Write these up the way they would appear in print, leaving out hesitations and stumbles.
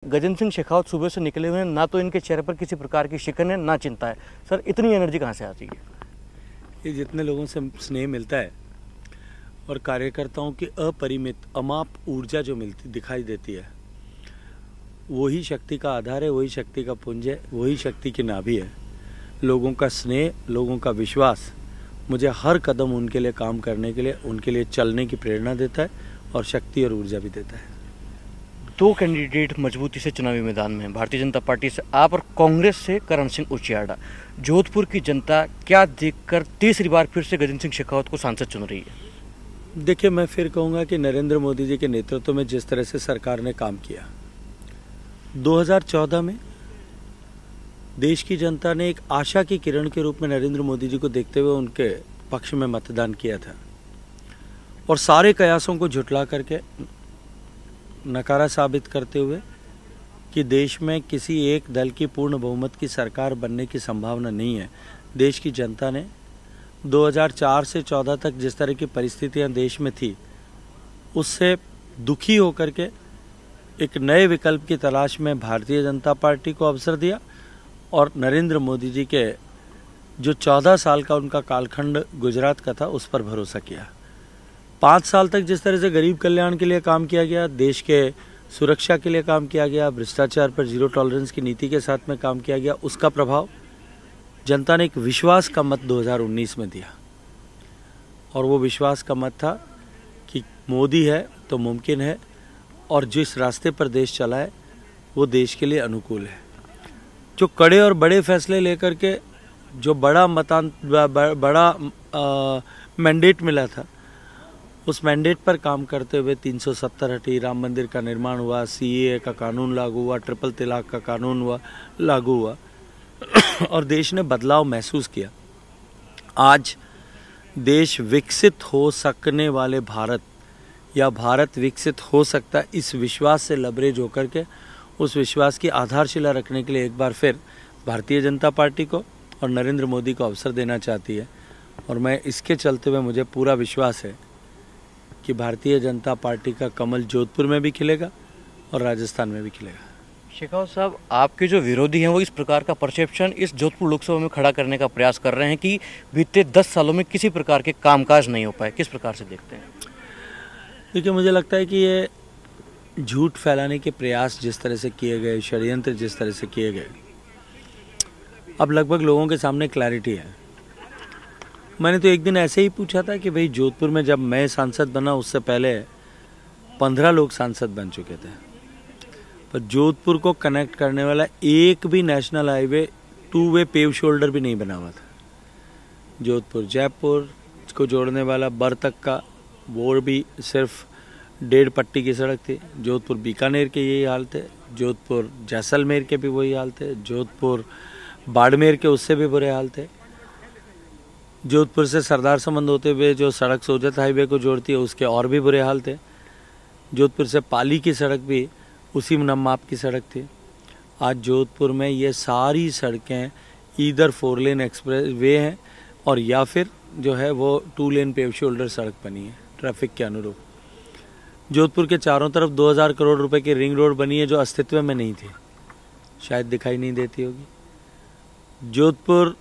गजेंद्र सिंह शेखावत सुबह से निकले हुए हैं, ना तो इनके चेहरे पर किसी प्रकार की शिकन है ना चिंता है। सर, इतनी एनर्जी कहाँ से आती है? ये जितने लोगों से स्नेह मिलता है और कार्यकर्ताओं की अपरिमित अमाप ऊर्जा जो मिलती दिखाई देती है, वही शक्ति का आधार है, वही शक्ति का पुंज है, वही शक्ति की नाभि है। लोगों का स्नेह, लोगों का विश्वास मुझे हर कदम उनके लिए काम करने के लिए, उनके लिए चलने की प्रेरणा देता है और शक्ति और ऊर्जा भी देता है। दो कैंडिडेट मजबूती से चुनावी मैदान में हैं, भारतीय जनता पार्टी से आप और कांग्रेस से करण सिंह उचियाड़ा। जोधपुर की जनता क्या देखकर तीसरी बार फिर से गजेंद्र सिंह शेखावत को सांसद चुन रही है? देखिए, मैं फिर कहूँगा कि नरेंद्र मोदी जी के नेतृत्व में जिस तरह से सरकार ने काम किया, 2014 में देश की जनता ने एक आशा की किरण के रूप में नरेंद्र मोदी जी को देखते हुए उनके पक्ष में मतदान किया था और सारे कयासों को झुठला करके, नकारा साबित करते हुए कि देश में किसी एक दल की पूर्ण बहुमत की सरकार बनने की संभावना नहीं है, देश की जनता ने 2004 से 14 तक जिस तरह की परिस्थितियां देश में थी, उससे दुखी होकर के एक नए विकल्प की तलाश में भारतीय जनता पार्टी को अवसर दिया और नरेंद्र मोदी जी के जो 14 साल का उनका कालखंड गुजरात का था, उस पर भरोसा किया। 5 साल तक जिस तरह से गरीब कल्याण के लिए काम किया गया, देश के सुरक्षा के लिए काम किया गया, भ्रष्टाचार पर जीरो टॉलरेंस की नीति के साथ में काम किया गया, उसका प्रभाव जनता ने एक विश्वास का मत 2019 में दिया और वो विश्वास का मत था कि मोदी है तो मुमकिन है और जिस रास्ते पर देश चला है वो देश के लिए अनुकूल है। जो कड़े और बड़े फैसले लेकर के जो बड़ा मैंडेट मिला था, उस मैंडेट पर काम करते हुए 370 हटी, राम मंदिर का निर्माण हुआ, सीएए का कानून लागू हुआ, ट्रिपल तलाक का कानून लागू हुआ और देश ने बदलाव महसूस किया। आज देश विकसित हो सकने वाले भारत या भारत विकसित हो सकता, इस विश्वास से लबरेज होकर के उस विश्वास की आधारशिला रखने के लिए एक बार फिर भारतीय जनता पार्टी को और नरेंद्र मोदी को अवसर देना चाहती है और मैं इसके चलते हुए मुझे पूरा विश्वास है कि भारतीय जनता पार्टी का कमल जोधपुर में भी खिलेगा और राजस्थान में भी खिलेगा। शेखावत साहब, आपके जो विरोधी हैं वो इस प्रकार का परसेप्शन इस जोधपुर लोकसभा में खड़ा करने का प्रयास कर रहे हैं कि बीते 10 सालों में किसी प्रकार के कामकाज नहीं हो पाए, किस प्रकार से देखते हैं? देखिए, मुझे लगता है कि ये झूठ फैलाने के प्रयास जिस तरह से किए गए, षड्यंत्र जिस तरह से किए गए, अब लगभग लोगों के सामने क्लैरिटी है। मैंने तो एक दिन ऐसे ही पूछा था कि भाई, जोधपुर में जब मैं सांसद बना उससे पहले 15 लोग सांसद बन चुके थे, पर जोधपुर को कनेक्ट करने वाला एक भी नेशनल हाईवे 2 वे पेव शोल्डर भी नहीं बना हुआ था। जोधपुर जयपुर को जोड़ने वाला बर तक का वो भी सिर्फ 1.5 पट्टी की सड़क थी। जोधपुर बीकानेर के यही हाल थे, जोधपुर जैसलमेर के भी वही हाल थे, जोधपुर बाड़मेर के उससे भी बुरे हाल थे। जोधपुर से सरदार संबंध होते हुए जो सड़क सोजत हाईवे को जोड़ती है, उसके और भी बुरे हाल थे। जोधपुर से पाली की सड़क भी उसी नमाप की सड़क थी। आज जोधपुर में ये सारी सड़कें ईदर 4 लेन एक्सप्रेस वे हैं और या फिर जो है वो 2 लेन पेव शोल्डर सड़क बनी है ट्रैफिक के अनुरूप। जोधपुर के चारों तरफ 2000 करोड़ रुपए की रिंग रोड बनी है जो अस्तित्व में नहीं थी, शायद दिखाई नहीं देती होगी। जोधपुर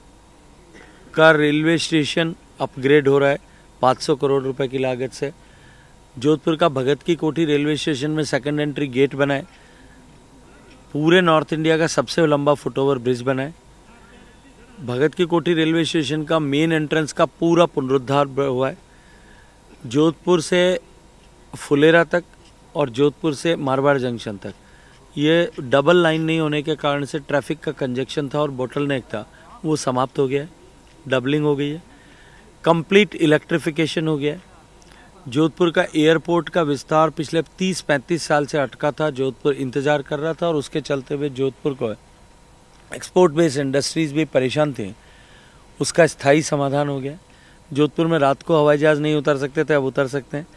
का रेलवे स्टेशन अपग्रेड हो रहा है 500 करोड़ रुपए की लागत से। जोधपुर का भगत की कोठी रेलवे स्टेशन में सेकंड एंट्री गेट बनाए, पूरे नॉर्थ इंडिया का सबसे लंबा फुटओवर ब्रिज बनाए। भगत की कोठी रेलवे स्टेशन का मेन एंट्रेंस का पूरा पुनरुद्धार हुआ है। जोधपुर से फुलेरा तक और जोधपुर से मारवाड़ जंक्शन तक ये डबल लाइन नहीं होने के कारण से ट्रैफिक का कंजेक्शन था और बोटलनेक था, वो समाप्त हो गया है, डबलिंग हो गई है, कंप्लीट इलेक्ट्रिफिकेशन हो गया है। जोधपुर का एयरपोर्ट का विस्तार पिछले 30-35 साल से अटका था, जोधपुर इंतजार कर रहा था और उसके चलते हुए जोधपुर को एक्सपोर्ट बेस्ड इंडस्ट्रीज भी परेशान थी, उसका स्थायी समाधान हो गया। जोधपुर में रात को हवाई जहाज़ नहीं उतर सकते थे, अब उतर सकते हैं।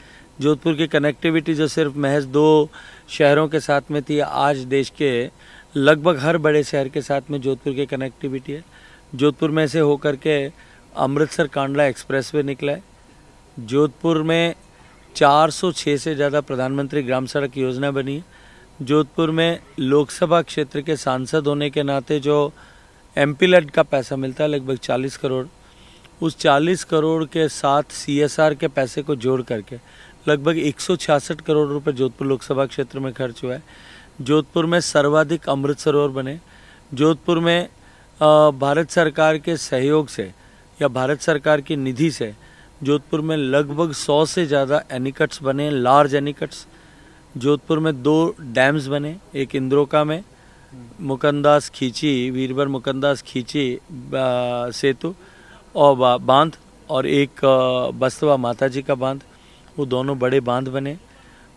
जोधपुर की कनेक्टिविटी जो सिर्फ महज 2 शहरों के साथ में थी, आज देश के लगभग हर बड़े शहर के साथ में जोधपुर की कनेक्टिविटी है। जोधपुर में से होकर के अमृतसर कांडला एक्सप्रेसवे निकला है। जोधपुर में 406 से ज़्यादा प्रधानमंत्री ग्राम सड़क योजना बनी है। जोधपुर में लोकसभा क्षेत्र के सांसद होने के नाते जो एमपी लड का पैसा मिलता है लगभग 40 करोड़, उस 40 करोड़ के साथ CSR के पैसे को जोड़ करके लगभग 166 करोड़ रुपए जोधपुर लोकसभा क्षेत्र में खर्च हुआ है। जोधपुर में सर्वाधिक अमृत सरोवर बने। जोधपुर में भारत सरकार के सहयोग से या भारत सरकार की निधि से जोधपुर में लगभग 100 से ज़्यादा एनीकट्स बने, लार्ज एनीकट्स। जोधपुर में 2 डैम्स बने, एक इंद्रोका में मुकंदास खींची, वीरभर मुकंदास खींची सेतु और बांध, और एक बस्तवा माता जी का बांध, वो दोनों बड़े बांध बने।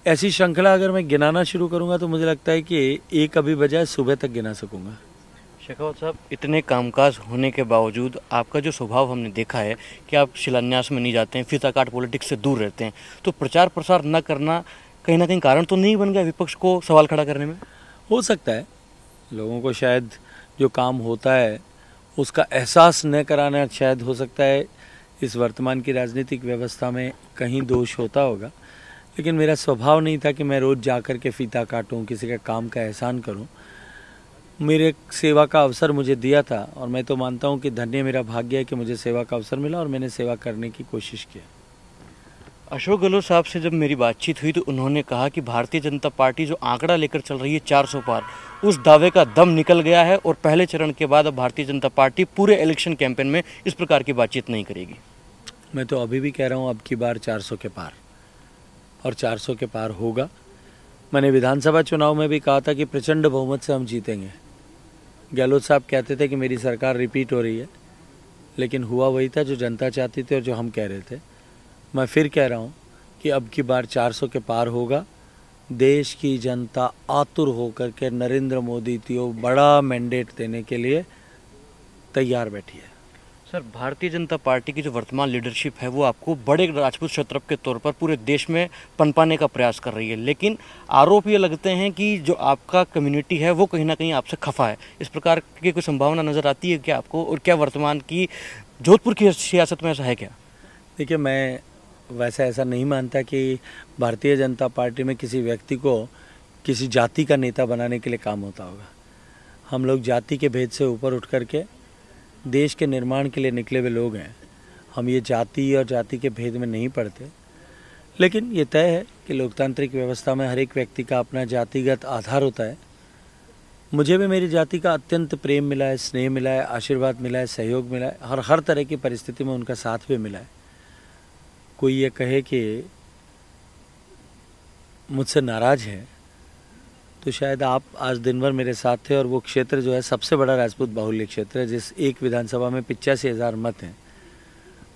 ऐसी श्रृंखला अगर मैं गिनाना शुरू करूंगा तो मुझे लगता है कि एक अभी बजाय सुबह तक गिना सकूंगा। शेखावत साहब, इतने कामकाज होने के बावजूद आपका जो स्वभाव हमने देखा है कि आप शिलान्यास में नहीं जाते हैं, फीता काट पॉलिटिक्स से दूर रहते हैं, तो प्रचार प्रसार न करना कहीं ना कहीं कारण तो नहीं बन गया विपक्ष को सवाल खड़ा करने में? हो सकता है लोगों को शायद जो काम होता है उसका एहसास न कराना शायद हो सकता है इस वर्तमान की राजनीतिक व्यवस्था में कहीं दोष होता होगा, लेकिन मेरा स्वभाव नहीं था कि मैं रोज़ जा कर के फीता काटूं, किसी का काम का एहसान करूं। मेरे सेवा का अवसर मुझे दिया था और मैं तो मानता हूं कि धन्य मेरा भाग्य है कि मुझे सेवा का अवसर मिला और मैंने सेवा करने की कोशिश की। अशोक गहलोत साहब से जब मेरी बातचीत हुई तो उन्होंने कहा कि भारतीय जनता पार्टी जो आंकड़ा लेकर चल रही है 400 पार, उस दावे का दम निकल गया है और पहले चरण के बाद अब भारतीय जनता पार्टी पूरे इलेक्शन कैंपेन में इस प्रकार की बातचीत नहीं करेगी। मैं तो अभी भी कह रहा हूँ अब की बार 400 के पार, और 400 के पार होगा। मैंने विधानसभा चुनाव में भी कहा था कि प्रचंड बहुमत से हम जीतेंगे। गहलोत साहब कहते थे कि मेरी सरकार रिपीट हो रही है, लेकिन हुआ वही था जो जनता चाहती थी और जो हम कह रहे थे। मैं फिर कह रहा हूँ कि अब की बार 400 के पार होगा। देश की जनता आतुर होकर के नरेंद्र मोदी को बड़ा मैंडेट देने के लिए तैयार बैठी है। सर, भारतीय जनता पार्टी की जो वर्तमान लीडरशिप है वो आपको बड़े राजपूत क्षत्रप के तौर पर पूरे देश में पनपाने का प्रयास कर रही है, लेकिन आरोप ये लगते हैं कि जो आपका कम्युनिटी है वो कहीं ना कहीं आपसे खफा है। इस प्रकार की कोई संभावना नज़र आती है क्या आपको, और क्या वर्तमान की जोधपुर की सियासत में ऐसा है क्या? देखिए, मैं वैसा ऐसा नहीं मानता कि भारतीय जनता पार्टी में किसी व्यक्ति को किसी जाति का नेता बनाने के लिए काम होता होगा। हम लोग जाति के भेद से ऊपर उठ करके देश के निर्माण के लिए निकले हुए लोग हैं। हम ये जाति और जाति के भेद में नहीं पड़ते, लेकिन ये तय है कि लोकतांत्रिक व्यवस्था में हर एक व्यक्ति का अपना जातिगत आधार होता है। मुझे भी मेरी जाति का अत्यंत प्रेम मिला है, स्नेह मिला है, आशीर्वाद मिला है, सहयोग मिला है, हर तरह की परिस्थिति में उनका साथ भी मिला है। कोई ये कहे कि मुझसे नाराज है तो शायद आप आज दिन भर मेरे साथ थे, और वो क्षेत्र जो है सबसे बड़ा राजपूत बाहुल्य क्षेत्र है, जिस एक विधानसभा में 85,000 मत हैं।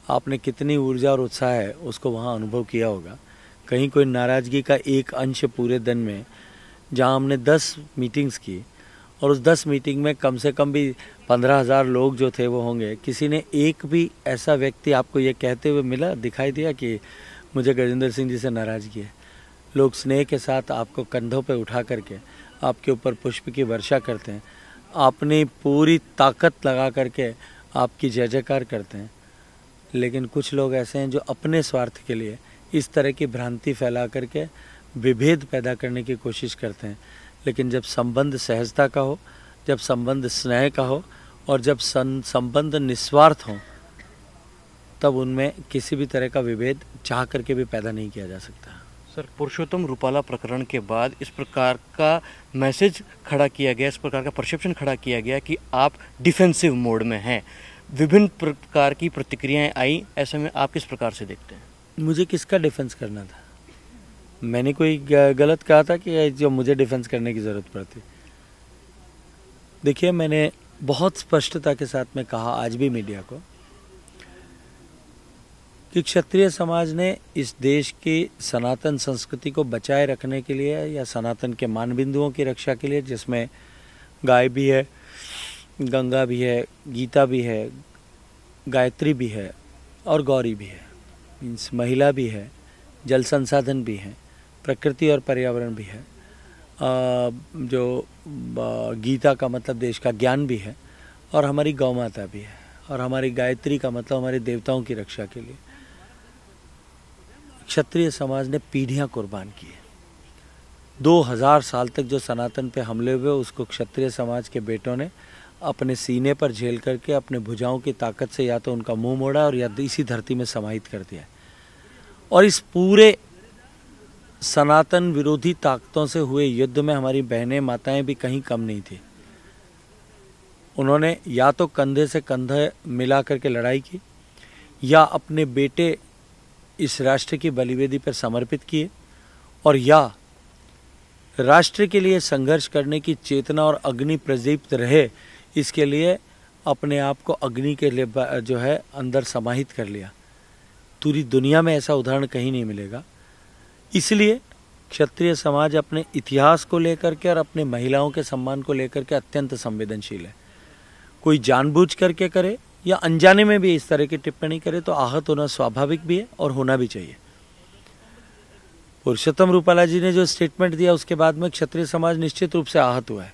आपने कितनी ऊर्जा और उत्साह है उसको वहाँ अनुभव किया होगा। कहीं कोई नाराज़गी का एक अंश पूरे दिन में, जहाँ हमने 10 मीटिंग्स की और उस 10 मीटिंग में कम से कम भी 15,000 लोग जो थे वो होंगे, किसी ने एक भी ऐसा व्यक्ति आपको ये कहते हुए मिला, दिखाई दिया कि मुझे गजेंद्र सिंह जी से नाराज़गी है? लोग स्नेह के साथ आपको कंधों पे उठा करके आपके ऊपर पुष्प की वर्षा करते हैं, अपनी पूरी ताकत लगा करके आपकी जय जयकार करते हैं। लेकिन कुछ लोग ऐसे हैं जो अपने स्वार्थ के लिए इस तरह की भ्रांति फैला करके विभेद पैदा करने की कोशिश करते हैं। लेकिन जब संबंध सहजता का हो, जब संबंध स्नेह का हो और जब संबंध निस्वार्थ हो, तब उनमें किसी भी तरह का विभेद चाह करके भी पैदा नहीं किया जा सकता। सर, पुरुषोत्तम रूपाला प्रकरण के बाद इस प्रकार का मैसेज खड़ा किया गया, इस प्रकार का परसेप्शन खड़ा किया गया कि आप डिफेंसिव मोड में हैं। विभिन्न प्रकार की प्रतिक्रियाएं आई, ऐसे में आप किस प्रकार से देखते हैं? मुझे किसका डिफेंस करना था? मैंने कोई गलत कहा था कि जो मुझे डिफेंस करने की ज़रूरत पड़ती? देखिए, मैंने बहुत स्पष्टता के साथ में कहा आज भी मीडिया को कि क्षत्रिय समाज ने इस देश की सनातन संस्कृति को बचाए रखने के लिए या सनातन के मानबिंदुओं की रक्षा के लिए, जिसमें गाय भी है, गंगा भी है, गीता भी है, गायत्री भी है और गौरी भी है, मीन्स महिला भी है, जल संसाधन भी है, प्रकृति और पर्यावरण भी है, जो गीता का मतलब देश का ज्ञान भी है, और हमारी गौ माता भी है, और हमारी गायत्री का मतलब हमारे देवताओं की रक्षा के लिए क्षत्रिय समाज ने पीढ़ियां कुर्बान की है। 2000 साल तक जो सनातन पे हमले हुए उसको क्षत्रिय समाज के बेटों ने अपने सीने पर झेल करके अपने भुजाओं की ताकत से या तो उनका मुंह मोड़ा और या इसी धरती में समाहित कर दिया। और इस पूरे सनातन विरोधी ताकतों से हुए युद्ध में हमारी बहनें माताएं भी कहीं कम नहीं थी। उन्होंने या तो कंधे से कंधा मिला करके लड़ाई की या अपने बेटे इस राष्ट्र की बलिवेदी पर समर्पित किए और या राष्ट्र के लिए संघर्ष करने की चेतना और अग्नि प्रदीप्त रहे, इसके लिए अपने आप को अग्नि के लिए जो है अंदर समाहित कर लिया। पूरी दुनिया में ऐसा उदाहरण कहीं नहीं मिलेगा। इसलिए क्षत्रिय समाज अपने इतिहास को लेकर के और अपने महिलाओं के सम्मान को लेकर के अत्यंत संवेदनशील है। कोई जानबूझ करके करे या अनजाने में भी इस तरह की टिप्पणी करे तो आहत होना स्वाभाविक भी है और होना भी चाहिए। पुरुषोत्तम रूपाला जी ने जो स्टेटमेंट दिया उसके बाद में क्षत्रिय समाज निश्चित रूप से आहत हुआ है।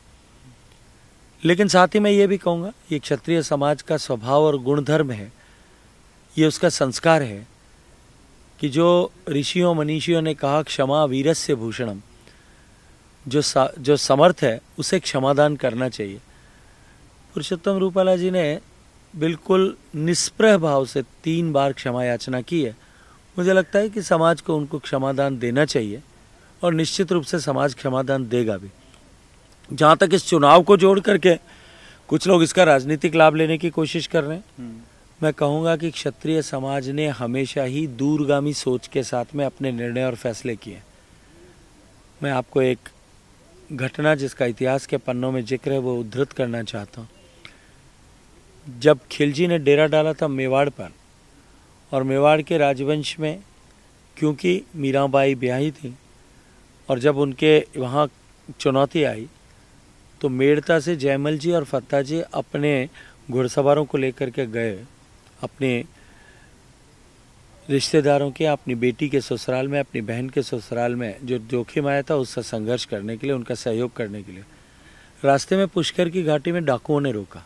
लेकिन साथ ही मैं ये भी कहूँगा, ये क्षत्रिय समाज का स्वभाव और गुणधर्म है, ये उसका संस्कार है कि जो ऋषियों मनीषियों ने कहा क्षमा वीरस्य भूषणम, जो समर्थ है उसे क्षमादान करना चाहिए। पुरुषोत्तम रूपाला जी ने बिल्कुल निष्प्रह भाव से 3 बार क्षमा याचना की है। मुझे लगता है कि समाज को उनको क्षमादान देना चाहिए और निश्चित रूप से समाज क्षमादान देगा भी। जहाँ तक इस चुनाव को जोड़ करके कुछ लोग इसका राजनीतिक लाभ लेने की कोशिश कर रहे हैं, मैं कहूँगा कि क्षत्रिय समाज ने हमेशा ही दूरगामी सोच के साथ में अपने निर्णय और फैसले किए। मैं आपको एक घटना जिसका इतिहास के पन्नों में जिक्र है वो उद्धृत करना चाहता हूँ। जब खिलजी ने डेरा डाला था मेवाड़ पर, और मेवाड़ के राजवंश में क्योंकि मीराबाई ब्याही थी और जब उनके वहाँ चुनौती आई तो मेड़ता से जयमल जी और फत्ता जी अपने घुड़सवारों को लेकर के गए अपने रिश्तेदारों के, अपनी बेटी के ससुराल में, अपनी बहन के ससुराल में जो जोखिम आया था उससे संघर्ष करने के लिए, उनका सहयोग करने के लिए। रास्ते में पुष्कर की घाटी में डाकुओं ने रोका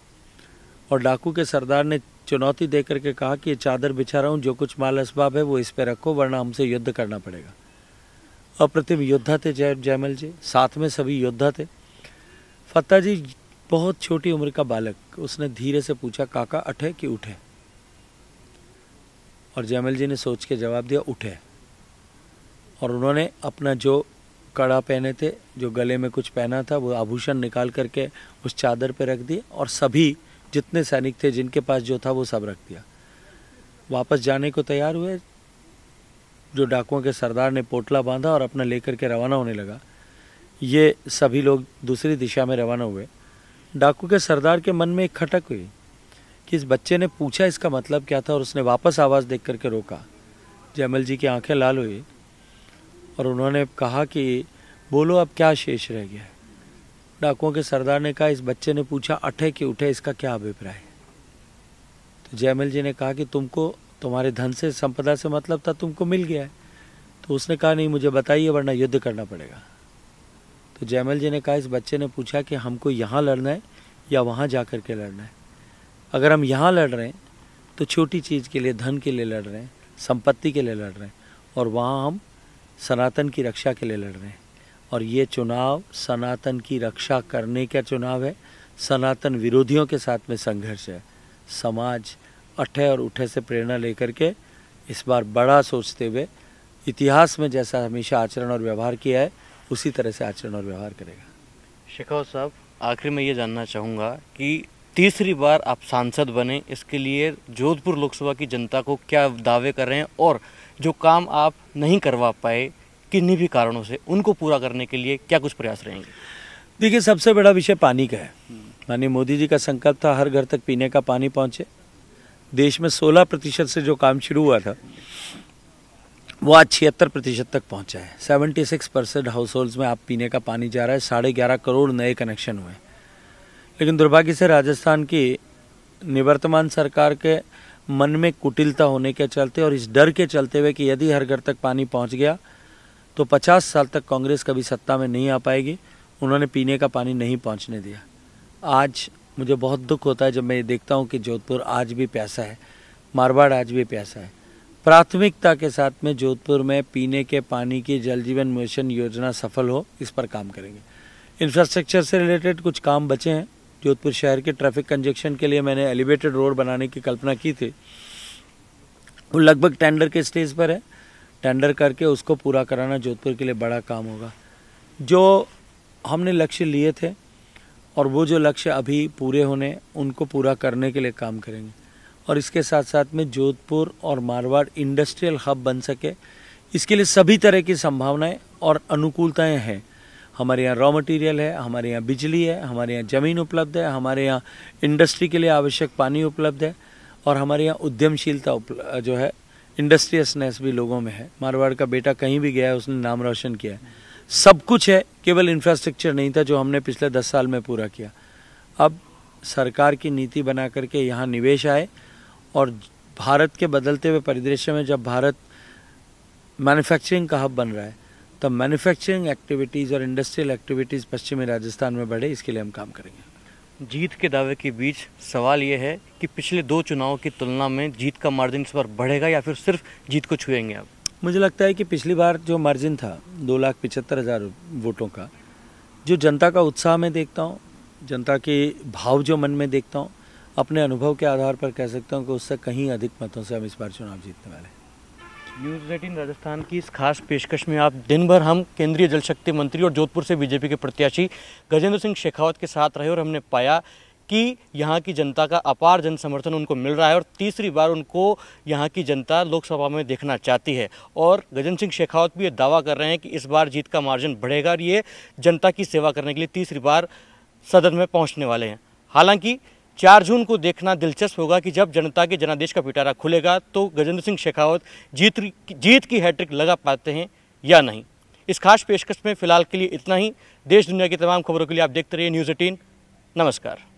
और डाकू के सरदार ने चुनौती दे करके कहा कि ये चादर बिछा रहा हूँ, जो कुछ माल असबाब है वो इस पे रखो वरना हमसे युद्ध करना पड़ेगा। अप्रतिम योद्धा थे जयमल जी, साथ में सभी योद्धा थे। फत्ता जी बहुत छोटी उम्र का बालक, उसने धीरे से पूछा काका अठे कि उठे, और जयमल जी ने सोच के जवाब दिया उठे। और उन्होंने अपना जो कड़ा पहने थे, जो गले में कुछ पहना था, वो आभूषण निकाल करके उस चादर पे रख दिए और सभी जितने सैनिक थे जिनके पास जो था वो सब रख दिया। वापस जाने को तैयार हुए। जो डाकुओं के सरदार ने पोटला बांधा और अपना लेकर के रवाना होने लगा। ये सभी लोग दूसरी दिशा में रवाना हुए। डाकू के सरदार के मन में एक खटक हुई कि इस बच्चे ने पूछा इसका मतलब क्या था और उसने वापस आवाज़ देख करके रोका। जयमल जी की आंखें लाल हुई और उन्होंने कहा कि बोलो अब क्या शेष रह गया है। डाकुओं के सरदार ने कहा इस बच्चे ने पूछा अठे कि उठे, इसका क्या अभिप्राय है। तो जयमल जी ने कहा कि तुमको तुम्हारे धन से संपदा से मतलब था, तुमको मिल गया है। तो उसने कहा नहीं मुझे बताइए वरना युद्ध करना पड़ेगा। तो जयमल जी ने कहा इस बच्चे ने पूछा कि हमको यहाँ लड़ना है या वहाँ जा कर के लड़ना है। अगर हम यहाँ लड़ रहे हैं तो छोटी चीज़ के लिए, धन के लिए लड़ रहे हैं, संपत्ति के लिए लड़ रहे हैं, और वहाँ हम सनातन की रक्षा के लिए लड़ रहे हैं। और ये चुनाव सनातन की रक्षा करने का चुनाव है, सनातन विरोधियों के साथ में संघर्ष है। समाज अठे और उठे से प्रेरणा लेकर के इस बार बड़ा सोचते हुए इतिहास में जैसा हमेशा आचरण और व्यवहार किया है उसी तरह से आचरण और व्यवहार करेगा। शेखावत साहब, आखिर में ये जानना चाहूँगा कि तीसरी बार आप सांसद बने, इसके लिए जोधपुर लोकसभा की जनता को क्या दावे कर रहे हैं और जो काम आप नहीं करवा पाए किन्हीं भी कारणों से, उनको पूरा करने के लिए क्या कुछ प्रयास रहेंगे? देखिए, सबसे बड़ा विषय पानी का है। माननीय मोदी जी का संकल्प था हर घर तक पीने का पानी पहुंचे। देश में 16% से जो काम शुरू हुआ था वो आज 76% तक पहुंचा है। 76% हाउस होल्ड्स में आप पीने का पानी जा रहा है। 11.5 करोड़ नए कनेक्शन हुए। लेकिन दुर्भाग्य से राजस्थान की निवर्तमान सरकार के मन में कुटिलता होने के चलते और इस डर के चलते हुए कि यदि हर घर तक पानी पहुंच गया तो 50 साल तक कांग्रेस कभी सत्ता में नहीं आ पाएगी, उन्होंने पीने का पानी नहीं पहुंचने दिया। आज मुझे बहुत दुख होता है जब मैं ये देखता हूँ कि जोधपुर आज भी प्यासा है, मारवाड़ आज भी प्यासा है। प्राथमिकता के साथ में जोधपुर में पीने के पानी की जल जीवन मिशन योजना सफल हो, इस पर काम करेंगे। इंफ्रास्ट्रक्चर से रिलेटेड कुछ काम बचे हैं। जोधपुर शहर के ट्रैफिक कंजेक्शन के लिए मैंने एलिवेटेड रोड बनाने की कल्पना की थी, वो लगभग टेंडर के स्टेज पर है। टेंडर करके उसको पूरा कराना जोधपुर के लिए बड़ा काम होगा। जो हमने लक्ष्य लिए थे और वो जो लक्ष्य अभी पूरे होने, उनको पूरा करने के लिए काम करेंगे। और इसके साथ साथ में जोधपुर और मारवाड़ इंडस्ट्रियल हब बन सके, इसके लिए सभी तरह की संभावनाएं और अनुकूलताएं हैं। हमारे यहाँ रॉ मटेरियल है, हमारे यहाँ बिजली है, हमारे यहाँ ज़मीन उपलब्ध है, हमारे यहाँ इंडस्ट्री के लिए आवश्यक पानी उपलब्ध है और हमारे यहाँ उद्यमशीलता जो है, इंडस्ट्रियसनेस भी लोगों में है। मारवाड़ का बेटा कहीं भी गया है, उसने नाम रोशन किया है। सब कुछ है, केवल इंफ्रास्ट्रक्चर नहीं था जो हमने पिछले 10 साल में पूरा किया। अब सरकार की नीति बना करके यहाँ निवेश आए और भारत के बदलते हुए परिदृश्य में जब भारत मैन्युफैक्चरिंग का हब बन रहा है, तब मैन्युफैक्चरिंग एक्टिविटीज़ और इंडस्ट्रियल एक्टिविटीज़ पश्चिमी राजस्थान में बढ़े, इसके लिए हम काम करेंगे। जीत के दावे के बीच सवाल ये है कि पिछले 2 चुनावों की तुलना में जीत का मार्जिन इस बार बढ़ेगा या फिर सिर्फ जीत को छुएंगे आप? मुझे लगता है कि पिछली बार जो मार्जिन था 2,75,000 वोटों का, जो जनता का उत्साह में देखता हूँ, जनता के भाव जो मन में देखता हूँ, अपने अनुभव के आधार पर कह सकता हूँ कि उससे कहीं अधिक मतों से हम इस बार चुनाव जीतने वाले हैं। न्यूज़ 18 राजस्थान की इस खास पेशकश में आप दिन भर हम केंद्रीय जल शक्ति मंत्री और जोधपुर से बीजेपी के प्रत्याशी गजेंद्र सिंह शेखावत के साथ रहे और हमने पाया कि यहाँ की जनता का अपार जन समर्थन उनको मिल रहा है और तीसरी बार उनको यहाँ की जनता लोकसभा में देखना चाहती है। और गजेंद्र सिंह शेखावत भी ये दावा कर रहे हैं कि इस बार जीत का मार्जिन बढ़ेगा और ये जनता की सेवा करने के लिए तीसरी बार सदन में पहुँचने वाले हैं। हालांकि 4 जून को देखना दिलचस्प होगा कि जब जनता के जनादेश का पिटारा खुलेगा तो गजेंद्र सिंह शेखावत जीत की हैट्रिक लगा पाते हैं या नहीं। इस खास पेशकश में फिलहाल के लिए इतना ही। देश दुनिया की तमाम खबरों के लिए आप देखते रहिए न्यूज़ 18। नमस्कार।